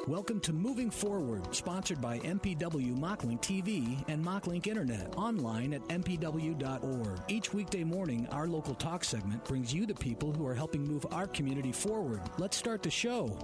Welcome to Moving Forward, sponsored by MPW Mocklink TV and Mocklink Internet, online at mpw.org. Each weekday morning, our local talk segment brings you the people who are helping move our community forward. Let's start the show.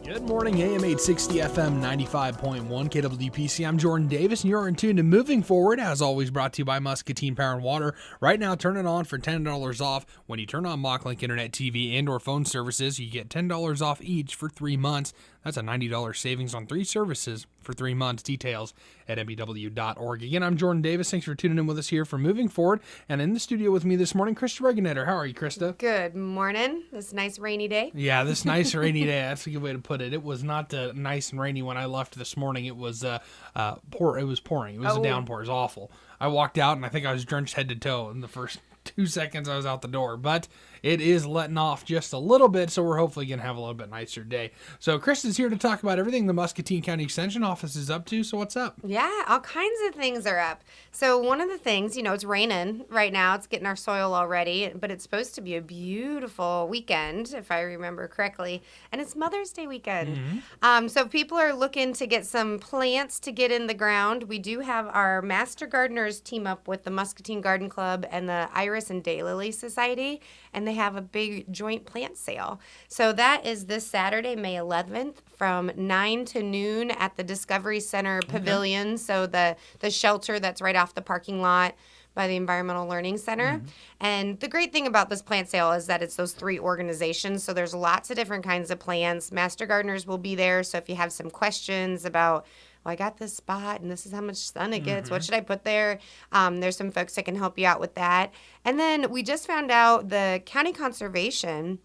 Good morning, AM 860 FM 95.1 KWPC. I'm Jordan Davis, and you're in tune to Moving Forward, as always brought to you by Muscatine Power and Water. Right now, turn it on for $10 off. When you turn on Mocklink Internet TV and or phone services, you get $10 off each for 3 months. That's a $90 savings on 3 services for 3 months. Details at mpw.org. Again, I'm Jordan Davis. Thanks for tuning in with us here for Moving Forward. And in the studio with me this morning, Krista Regenetter. How are you, Krista? Good morning. This nice rainy day. Yeah, this nice rainy day. That's a good way to put it. It was not nice and rainy when I left this morning. It was It was pouring. It was a downpour. It was awful. I walked out and I think I was drenched head to toe in the first 2 seconds I was out the door, but it is letting off just a little bit, so we're hopefully going to have a little bit nicer day. So Chris is here to talk about everything the Muscatine County Extension Office is up to, so what's up? Yeah, all kinds of things are up. So one of the things, it's raining right now. It's getting our soil all ready, but it's supposed to be a beautiful weekend, if I remember correctly, and it's Mother's Day weekend. Mm-hmm. So if people are looking to get some plants to get in the ground, we do have our Master Gardeners team up with the Muscatine Garden Club and the Iris and Daylily Society, and they have a big joint plant sale. So that is this Saturday, May 11th, from 9 to noon at the Discovery Center Pavilion. Okay. So the shelter that's right off the parking lot by the Environmental Learning Center. Mm-hmm. And the great thing about this plant sale is that it's those 3 organizations. So there's lots of different kinds of plants. Master Gardeners will be there. So if you have some questions about, I got this spot and this is how much sun it gets. Mm-hmm. What should I put there? There's some folks that can help you out with that. And then we just found out the county conservation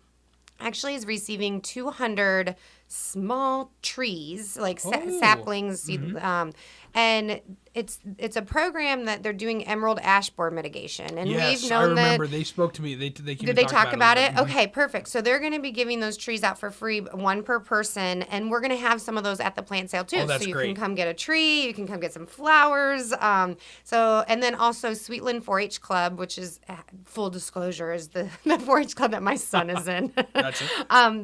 actually is receiving 200 small trees, like saplings, and it's a program that they're doing emerald ash borer mitigation. And yes, we've known I remember that, they spoke to me. Did they talk about it? Okay, perfect. So they're going to be giving those trees out for free, 1 per person, and we're going to have some of those at the plant sale too. Oh, that's so you great. can come get a tree, you can come get some flowers. And then also Sweetland 4-H Club, which is full disclosure is the 4-H club that my son is in. Gotcha.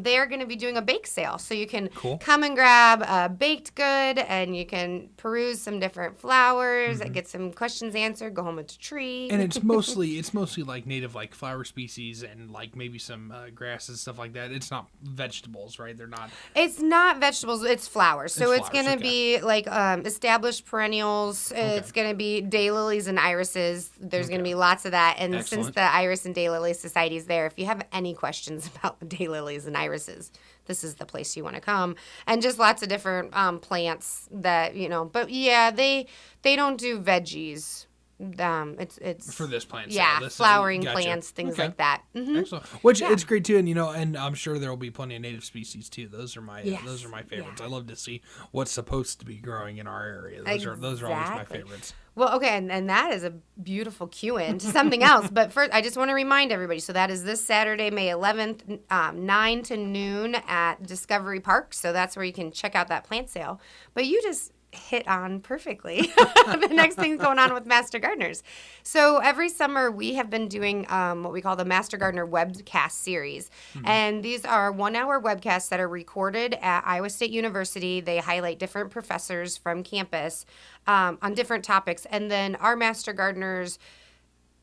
They're going to be doing a bake sale, so you can come and grab a baked good, and you can peruse some different flowers, get some questions answered, go home with a tree. And it's mostly like native like flower species and like maybe some grasses, stuff like that. It's not vegetables, right? They're not. It's not vegetables. It's flowers. So it's going to be like established perennials. Okay. It's going to be daylilies and irises. There's going to be lots of that. And Excellent. Since the Iris and Daylily Society is there, if you have any questions about the daylilies and irises, this is the place you want to come. And just lots of different plants that, but yeah, they don't do veggies. It's for this plant. Yeah, flowering plants, things like that. Mm-hmm. Excellent. Which it's great too, and I'm sure there will be plenty of native species too. Those are my favorites. I love to see what's supposed to be growing in our area. Those are always my favorites. Well, okay, and that is a beautiful cue-in to something else. But first, I just want to remind everybody, so that is this Saturday, May 11th, 9 to noon at Discovery Park. So that's where you can check out that plant sale. But you just hit on perfectly the next thing's going on with Master Gardeners. So every summer we have been doing what we call the Master Gardener webcast series. Mm-hmm. And these are 1-hour webcasts that are recorded at Iowa State University. They highlight different professors from campus on different topics. And then our Master Gardeners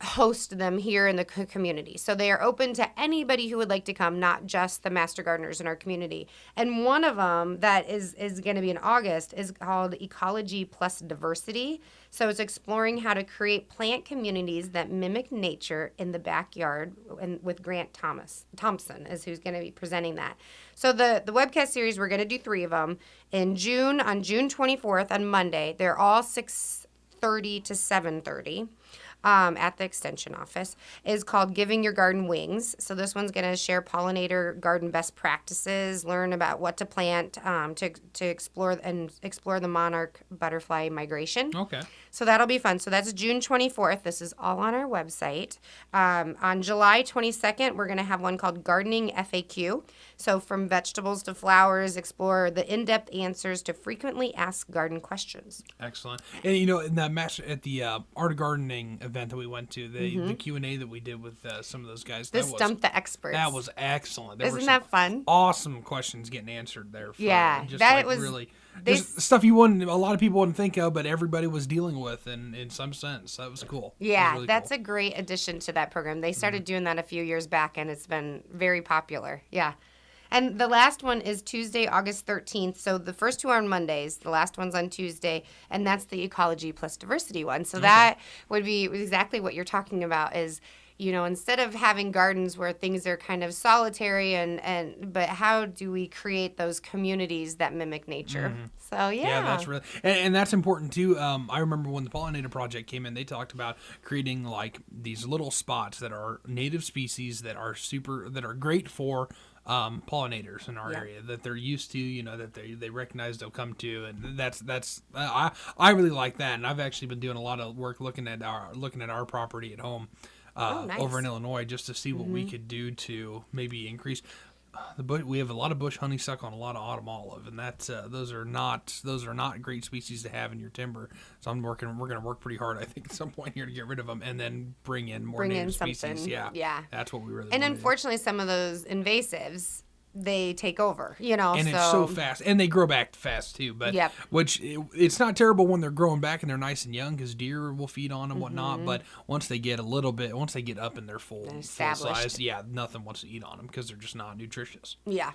host them here in the community. So they are open to anybody who would like to come, not just the Master Gardeners in our community. And one of them that is going to be in August is called Ecology Plus Diversity. So it's exploring how to create plant communities that mimic nature in the backyard, and with Grant Thompson is who's going to be presenting that. So the webcast series, we're going to do 3 of them in June, on June 24th on Monday. They're all 6:30 to 7:30. At the Extension Office, is called Giving Your Garden Wings. So this one's going to share pollinator garden best practices, learn about what to plant to explore the monarch butterfly migration. Okay. So that'll be fun. So that's June 24th. This is all on our website. On July 22nd, we're going to have one called Gardening FAQ. So from vegetables to flowers, explore the in-depth answers to frequently asked garden questions. Excellent. And in that match at the Art of Gardening event that we went to, the Q&A that we did with some of those guys, Stump the Experts. That was excellent. There Isn't that fun? Awesome questions getting answered there. Was really stuff a lot of people wouldn't think of, but everybody was dealing with in some sense. That was cool. Yeah, really that's cool. a great addition to that program. They started doing that a few years back, and it's been very popular. Yeah. And the last one is Tuesday, August 13th. So the first two are on Mondays. The last one's on Tuesday, and that's the Ecology plus Diversity one. So that would be exactly what you're talking about is, instead of having gardens where things are kind of solitary but how do we create those communities that mimic nature? So, yeah, that's really, and that's important too. I remember when the Pollinator Project came in, they talked about creating like these little spots that are native species that are great for pollinators in our area that they're used to, that they recognize they'll come to, and I really like that. And I've actually been doing a lot of work looking at our property at home. Nice. Over in Illinois, just to see what we could do to maybe increase the bush. We have a lot of bush honeysuckle and a lot of autumn olive, and that's those are not great species to have in your timber. So we're going to work pretty hard, I think, at some point here to get rid of them and then bring in more native species. Yeah, that's what we really. And unfortunately, some of those invasives, they take over, And it's so fast. And they grow back fast, too. But it's not terrible when they're growing back and they're nice and young because deer will feed on and whatnot. But once they get up in their full size, nothing wants to eat on them because they're just not nutritious. Yeah.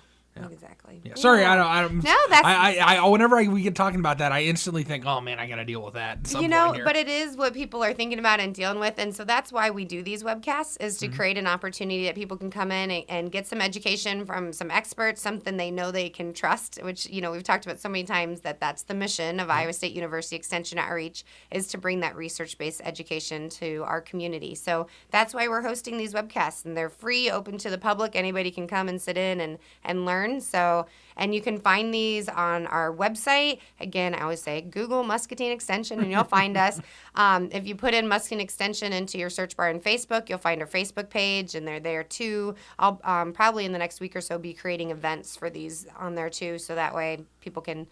Exactly. Yeah. Sorry, I don't. No, that's. Whenever we get talking about that, I instantly think, oh man, I got to deal with that. At some point here. But it is what people are thinking about and dealing with, and so that's why we do these webcasts is to create an opportunity that people can come in and get some education from some experts, something they know they can trust. Which we've talked about so many times that's the mission of Iowa State University Extension Outreach is to bring that research-based education to our community. So that's why we're hosting these webcasts, and they're free, open to the public. Anybody can come and sit in and learn. So, and you can find these on our website. Again, I always say Google Muscatine Extension and you'll find us. If you put in Muscatine Extension into your search bar in Facebook, you'll find our Facebook page, and they're there too. I'll probably in the next week or so be creating events for these on there too, so that way people can.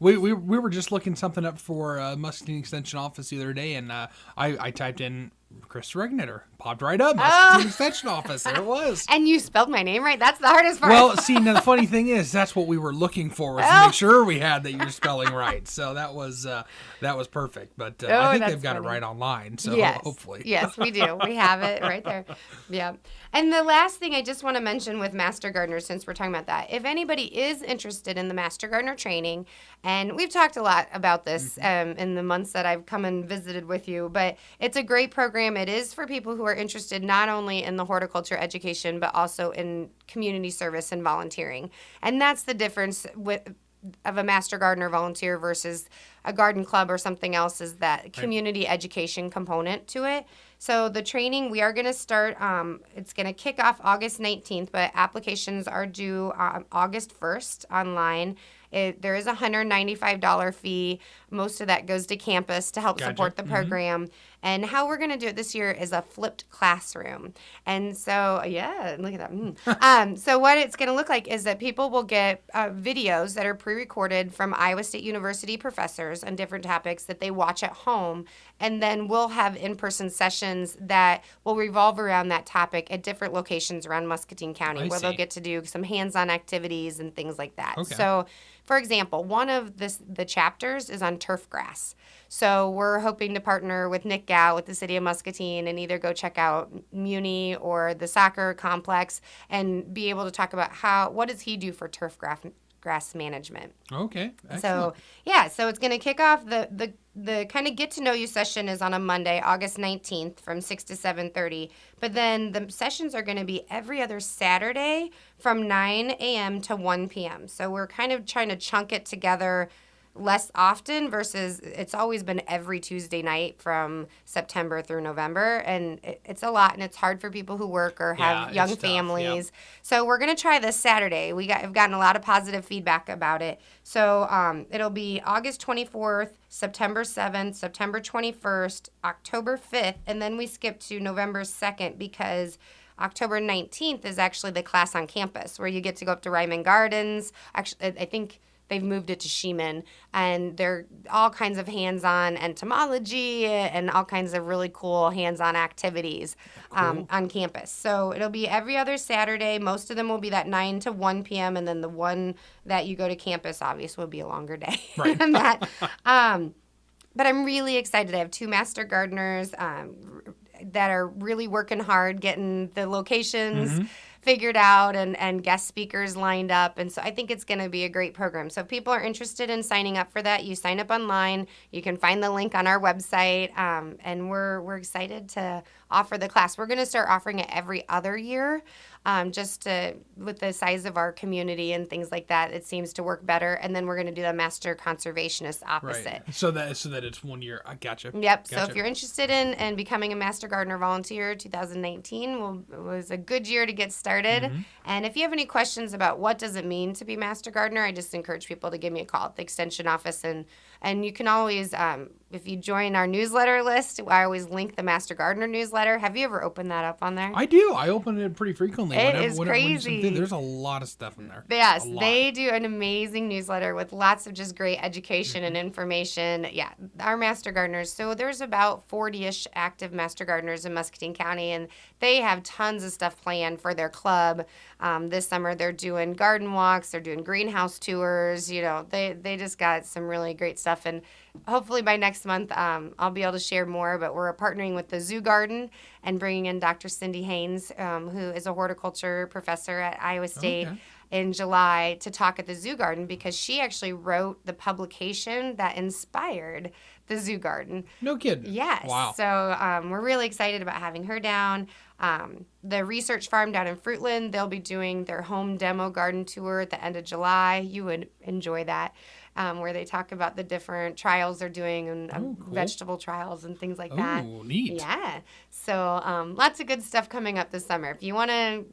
We were just looking something up for Muscatine Extension office the other day, and I typed in Chris Regnator, popped right up. Muscatine Extension office. There it was. And you spelled my name right. That's the hardest part. Well, see, now the funny thing is, that's what we were looking for was to make sure we had that you were spelling right. So that was perfect. But I think they've got it right online. So hopefully, yes, we do. We have it right there. Yeah. And the last thing I just want to mention with Master Gardeners, since we're talking about that, if anybody is interested in the Master Gardener training, and we've talked a lot about this in the months that I've come and visited with you, but it's a great program. It is for people who are interested not only in the horticulture education, but also in community service and volunteering. And that's the difference of a Master Gardener volunteer versus a garden club or something else is that community education component to it. So the training, we are going to start, it's going to kick off August 19th, but applications are due August 1st online. There is a $195 fee. Most of that goes to campus to help support the program. And how we're going to do it this year is a flipped classroom. And so, look at that. So what it's going to look like is that people will get videos that are pre-recorded from Iowa State University professors on different topics that they watch at home. And then we'll have in-person sessions that will revolve around that topic at different locations around Muscatine County where they'll get to do some hands-on activities and things like that. Okay. So, for example, one of the chapters is on turf grass. So we're hoping to partner with Nick Gow with the City of Muscatine and either go check out Muni or the soccer complex and be able to talk about what does he do for turf grass management. Okay. Excellent. So it's going to kick off the kind of get to know you session is on a Monday, August 19th from 6 to 7:30. But then the sessions are going to be every other Saturday from 9 a.m. to 1 p.m. So we're kind of trying to chunk it together less often versus it's always been every Tuesday night from September through November. And it's a lot, and it's hard for people who work or have young families. So we're going to try this Saturday. I've gotten a lot of positive feedback about it. So it'll be August 24th, September 7th, September 21st, October 5th, and then we skip to November 2nd because October 19th is actually the class on campus where you get to go up to Ryman Gardens. Actually, I think they've moved it to Sheeman, and they're all kinds of hands-on entomology and all kinds of really cool hands-on activities on campus. So it'll be every other Saturday. Most of them will be that 9 to 1 p.m., and then the one that you go to campus, obviously, will be a longer day than that. But I'm really excited. I have 2 master gardeners that are really working hard getting the locations figured out and guest speakers lined up. And so I think it's going to be a great program. So if people are interested in signing up for that, you sign up online. You can find the link on our website. And we're excited to offer the class. We're going to start offering it every other year. With the size of our community and things like that, it seems to work better. And then we're going to do the master conservationist opposite. Right. So that it's 1 year. I gotcha. Yep. Gotcha. So if you're interested in becoming a master gardener volunteer, 2019 was a good year to get started. And if you have any questions about what does it mean to be master gardener, I just encourage people to give me a call at the extension office. And you can always, if you join our newsletter list, I always link the Master Gardener newsletter. Have you ever opened that up on there? I do. I open it pretty frequently. It is crazy. There's a lot of stuff in there. Yes, they do an amazing newsletter with lots of just great education and information. Yeah, our Master Gardeners. So there's about 40-ish active Master Gardeners in Muscatine County, and they have tons of stuff planned for their club. This summer they're doing garden walks. They're doing greenhouse tours. They just got some really great stuff. And hopefully by next month, I'll be able to share more, but we're partnering with the Zoo Garden and bringing in Dr. Cindy Haynes, who is a horticulture professor at Iowa State, in July to talk at the Zoo Garden because she actually wrote the publication that inspired the Zoo Garden. No kidding. Yes. Wow. So we're really excited about having her down. The research farm down in Fruitland, they'll be doing their home demo garden tour at the end of July. You would enjoy that. Where they talk about the different trials they're doing and cool. vegetable trials and things like that. Oh, neat. Yeah. So lots of good stuff coming up this summer. If you want to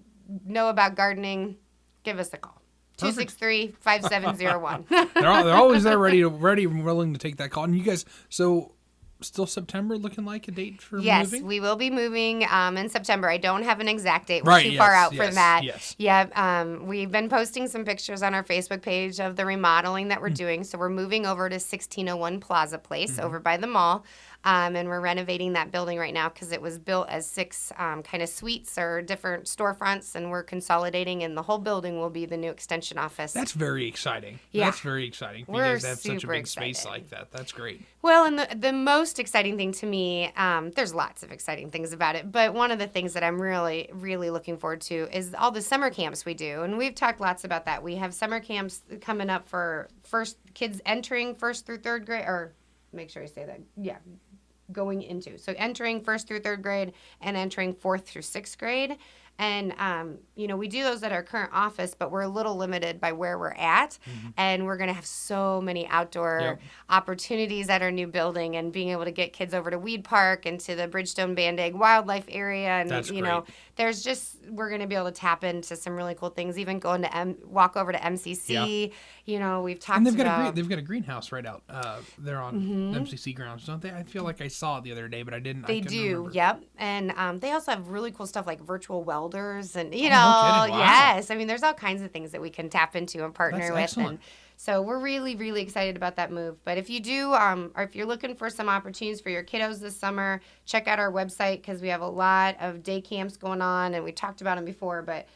know about gardening, give us a call. 263-5701. They're always there ready and willing to take that call. And you guys, so still September looking like a date for moving? Yes, we will be moving in September. I don't have an exact date. We're too far out for that. Yes. Yeah, we've been posting some pictures on our Facebook page of the remodeling that we're doing. So we're moving over to 1601 Plaza Place over by the mall. And we're renovating that building right now because it was built as 6 kind of suites or different storefronts, and we're consolidating, and the whole building will be the new extension office. That's very exciting. Yeah. That's very exciting. You We're guys have such a super big space excited. like that. That's great. Well, and the most exciting thing to me, there's lots of exciting things about it, but one of the things that I'm really, really looking forward to is all the summer camps we do, and we've talked lots about that. We have summer camps coming up for kids entering 1st through 3rd grade, or make sure I say that, yeah, going into. So entering 1st through 3rd grade and entering 4th through 6th grade. And, we do those at our current office, but we're a little limited by where we're at. And we're going to have so many outdoor opportunities at our new building, and being able to get kids over to Weed Park and to the Bridgestone Band Egg Wildlife Area. And, That's great. We're going to be able to tap into some really cool things, even going to walk over to MCC. We've talked And they've got a greenhouse right out there on MCC grounds, don't they? I feel like I saw it the other day, but I didn't. They couldn't do, remember. yep. And they also have really cool stuff like virtual welders and, no kidding. Wow. yes. I mean, there's all kinds of things that we can tap into and partner That's with. excellent. And so we're really, really excited about that move. But if you do, or if you're looking for some opportunities for your kiddos this summer, check out our website because we have a lot of day camps going on, and we talked about them before, but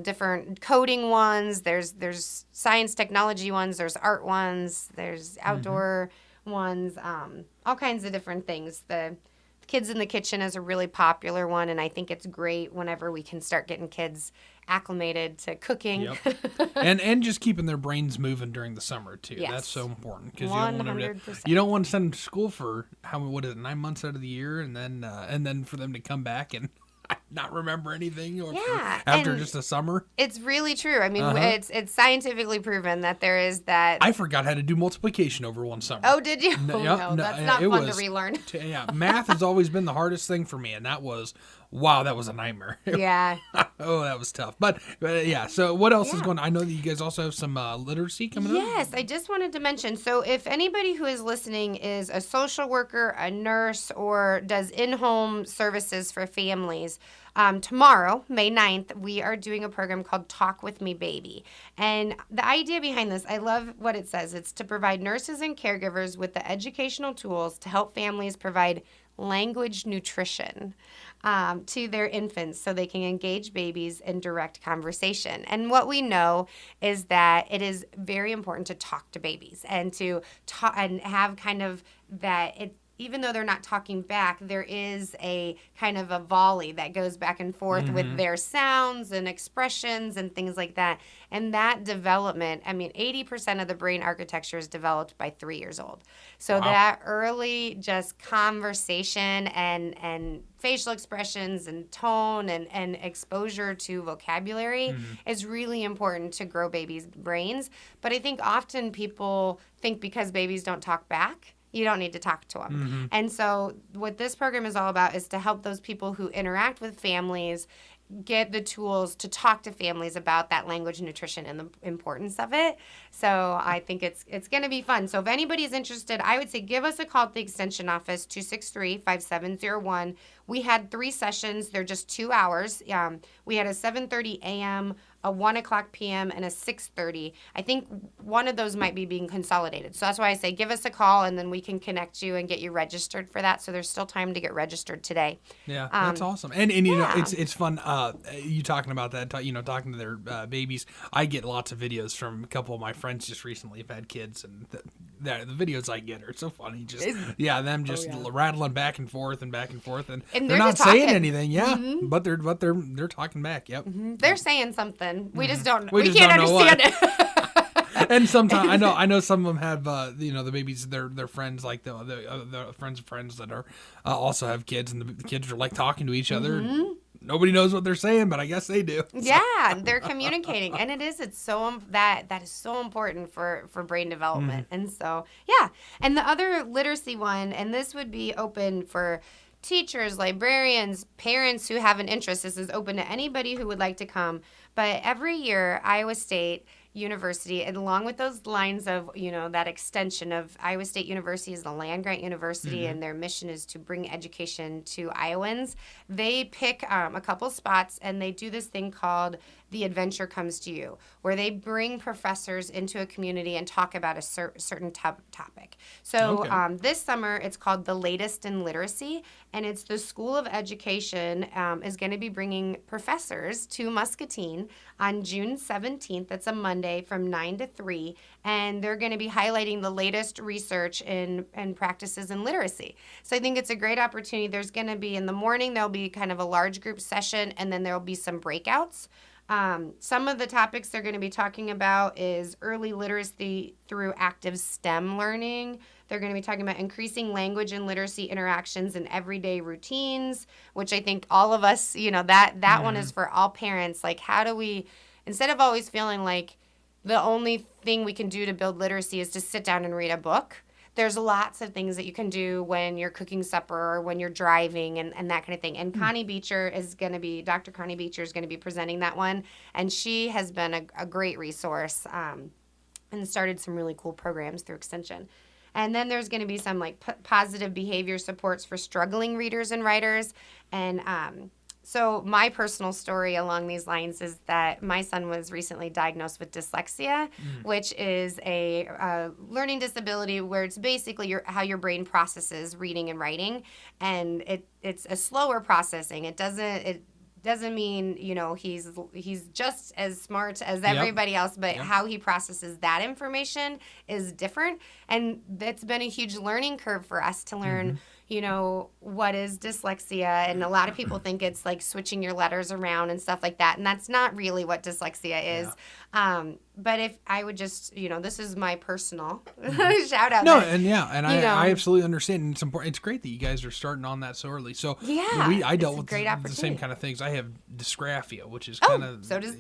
different coding ones, there's science technology ones, there's art ones, there's outdoor ones, all kinds of different things. The Kids in the Kitchen is a really popular one, and I think it's great whenever we can start getting kids acclimated to cooking. Yep. and just keeping their brains moving during the summer too. Yes. That's so important because 100%. you don't want to send them to school for 9 months out of the year, and then for them to come back and not remember anything or Yeah, after and just a summer. it's really true. I mean, it's scientifically proven that there is that. I forgot how to do multiplication over one summer. Oh, did you? No, Oh, yep, no, no, that's not it fun was- to relearn. Yeah, math has always been the hardest thing for me, and that was, wow, that was a nightmare. Yeah. Oh, that was tough. But yeah, so what else is going on? I know that you guys also have some literacy coming up. Yes, I just wanted to mention. So, if anybody who is listening is a social worker, a nurse, or does in-home services for families, tomorrow, May 9th, we are doing a program called Talk With Me Baby. And the idea behind this, I love what it says. It's to provide nurses and caregivers with the educational tools to help families provide language nutrition to their infants so they can engage babies in direct conversation. And what we know is that it is very important to talk to babies and to talk and have kind of that even though they're not talking back, there is a kind of a volley that goes back and forth with their sounds and expressions and things like that. And that development, I mean, 80% of the brain architecture is developed by 3 years old. So that early just conversation and facial expressions and tone and exposure to vocabulary is really important to grow babies' brains. But I think often people think because babies don't talk back, you don't need to talk to them. And so what this program is all about is to help those people who interact with families get the tools to talk to families about that language nutrition and the importance of it. So I think it's going to be fun. So if anybody's interested, I would say give us a call at the Extension office, 263-5701. We had 3 sessions. They're just 2 hours. We had a 7:30 a.m., a 1 o'clock p.m., and a 6:30. I think one of those might be being consolidated. So that's why I say give us a call, and then we can connect you and get you registered for that. So there's still time to get registered today. Yeah, that's awesome. And you know, it's fun. You talking about that, talking to their babies. I get lots of videos from a couple of my friends just recently have had kids, and the videos I get are so funny. Just them just rattling back and forth, and they're not saying anything. Yeah, but they're talking back. Yep, they're saying something. We just don't. We We just can't don't know understand it. And sometimes I know some of them have the babies, their friends, like the friends of friends that are also have kids, and the kids are like talking to each other. Nobody knows what they're saying, but I guess they do. Yeah, they're communicating, and it's so that is so important for brain development. And so and the other literacy one, and this would be open for teachers, librarians, parents who have an interest. This is open to anybody who would like to come. But every year, Iowa State University, and along with those lines of, that extension of Iowa State University is the land-grant university, and their mission is to bring education to Iowans. They pick a couple spots, and they do this thing called The Adventure Comes to You, where they bring professors into a community and talk about a certain topic. So this summer, it's called The Latest in Literacy, and it's the School of Education is going to be bringing professors to Muscatine on June 17th. That's a Monday from 9 to 3, and they're going to be highlighting the latest research and practices in literacy. So I think it's a great opportunity. There's going to be, in the morning, there'll be kind of a large group session, and then there'll be some breakouts. Some of the topics they're going to be talking about is early literacy through active STEM learning. They're going to be talking about increasing language and literacy interactions in everyday routines, which I think all of us, that one is for all parents. Like, how do we, instead of always feeling like the only thing we can do to build literacy is to sit down and read a book, there's lots of things that you can do when you're cooking supper or when you're driving and that kind of thing. And Connie Beecher Dr. Connie Beecher is going to be presenting that one. And she has been a great resource and started some really cool programs through Extension. And then there's going to be some positive behavior supports for struggling readers and writers. And so my personal story along these lines is that my son was recently diagnosed with dyslexia, which is a learning disability where it's basically how your brain processes reading and writing, and it's a slower processing. It doesn't mean he's just as smart as everybody else, but how he processes that information is different, and that's been a huge learning curve for us to learn. What is dyslexia? And a lot of people think it's like switching your letters around and stuff like that. And that's not really what dyslexia is. But if I would just, this is my personal shout out. No, I I absolutely understand. And it's important. It's great that you guys are starting on that so early. So I dealt with the same kind of things. I have dysgraphia, which is kind of so does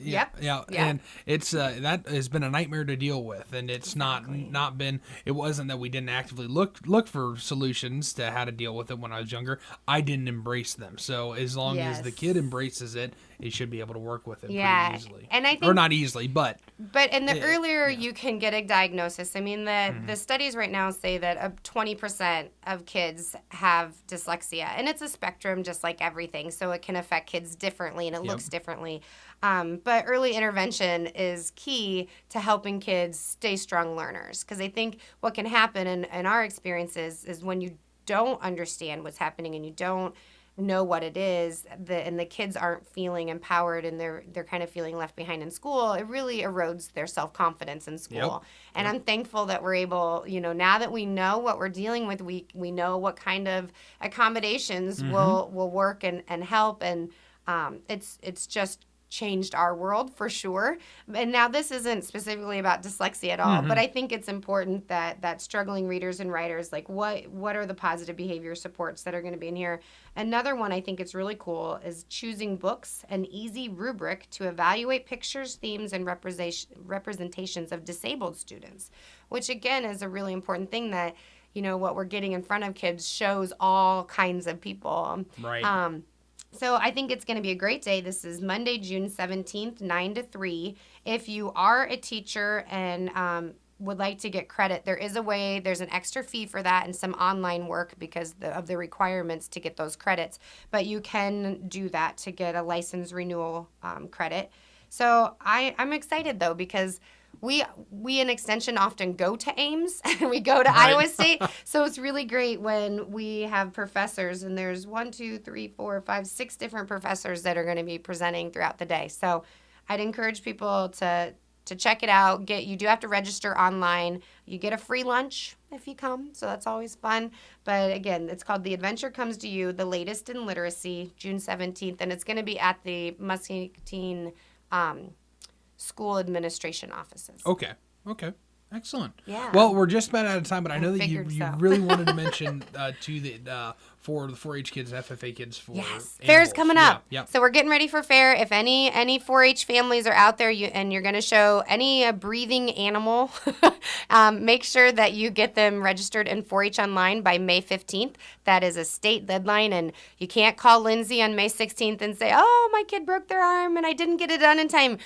and it's that has been a nightmare to deal with, and it's not been. It wasn't that we didn't actively look for solutions to how to deal with it when I was younger. I didn't embrace them. So as long as the kid embraces it, it should be able to work with it pretty easily. And I think, or not easily, but the earlier you can get a diagnosis. I mean, the studies right now say that 20% of kids have dyslexia, and it's a spectrum just like everything. So it can affect kids differently, and it looks differently. But early intervention is key to helping kids stay strong learners, because I think what can happen in our experiences is when you don't understand what's happening and you don't know what it is, and the kids aren't feeling empowered, and they're kind of feeling left behind in school, it really erodes their self-confidence in school. And I'm thankful that we're able, now that we know what we're dealing with, we know what kind of accommodations will work and help, and it's just changed our world for sure. And now this isn't specifically about dyslexia at all, but I think it's important that struggling readers and writers, like what are the positive behavior supports that are going to be in here. Another one I think it's really cool is choosing books, an easy rubric to evaluate pictures, themes, and representations of disabled students, which again is a really important thing, that what we're getting in front of kids shows all kinds of people. Right. So I think it's going to be a great day. This is Monday, June 17th, 9 to 3. If you are a teacher and would like to get credit, there is a way. There's an extra fee for that and some online work because of the requirements to get those credits. But you can do that to get a license renewal credit. So I'm excited, though, because we in Extension often go to Ames and we go to Iowa State. So it's really great when we have professors, and there's 6 different professors that are going to be presenting throughout the day. So I'd encourage people to check it out. You do have to register online. You get a free lunch if you come, so that's always fun. But again, it's called The Adventure Comes to You, The Latest in Literacy, June 17th, and it's going to be at the Muscatine school administration offices. Okay. Excellent. Yeah. Well, we're just about out of time, but I know that you so. really wanted to mention for the 4-H kids, FFA kids for Fair's coming up. Yeah. So we're getting ready for Fair. If any 4-H families are out there and you're going to show any breathing animal, make sure that you get them registered in 4-H online by May 15th. That is a state deadline, and you can't call Lindsay on May 16th and say, "Oh, my kid broke their arm and I didn't get it done in time."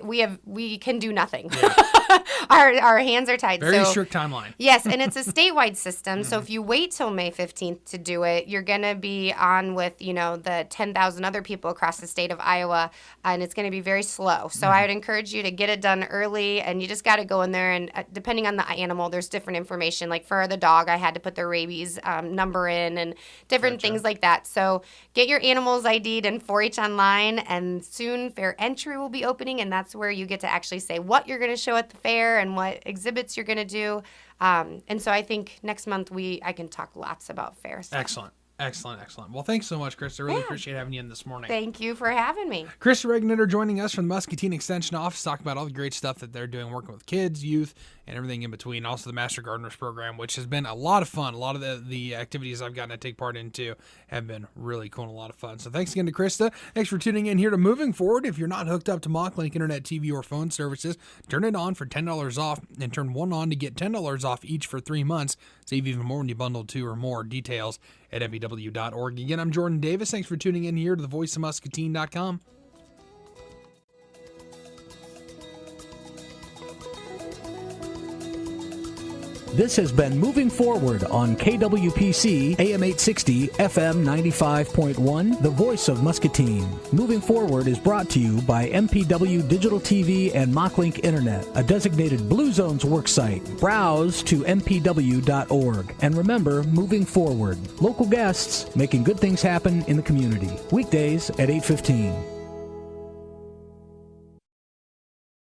We can do nothing. Yeah. Our hands are tied. Very strict timeline. Yes, and it's a statewide system. So if you wait till May 15th to do it, you're going to be on with, the 10,000 other people across the state of Iowa, and it's going to be very slow. So I would encourage you to get it done early, and you just got to go in there, and depending on the animal, there's different information. Like for the dog, I had to put their rabies number in and different things like that. So get your animals ID'd in 4-H online, and soon Fair Entry will be opening, and that's where you get to actually say what you're going to show at the fair and what exhibits you're going to do. And so I think next month I can talk lots about Fair stuff. Excellent. Well, thanks so much, Krista. Really appreciate having you in this morning. Thank you for having me. Krista Regnator joining us from the Muscatine Extension Office, talking about all the great stuff that they're doing, working with kids, youth, and everything in between. Also the Master Gardeners program, which has been a lot of fun. A lot of the activities I've gotten to take part into have been really cool and a lot of fun. So thanks again to Krista. Thanks for tuning in here to Moving Forward. If you're not hooked up to MockLink Internet TV or phone services, turn it on for $10 off, and turn one on to get $10 off each for 3 months. Save even more when you bundle 2 or more. Details at mpw.org. Again, I'm Jordan Davis. Thanks for tuning in here to thevoiceofmuscatine.com. This has been Moving Forward on KWPC AM 860 FM 95.1, the voice of Muscatine. Moving Forward is brought to you by MPW Digital TV and MockLink Internet, a designated Blue Zones worksite. Browse to mpw.org. And remember, Moving Forward, local guests making good things happen in the community. Weekdays at 8:15.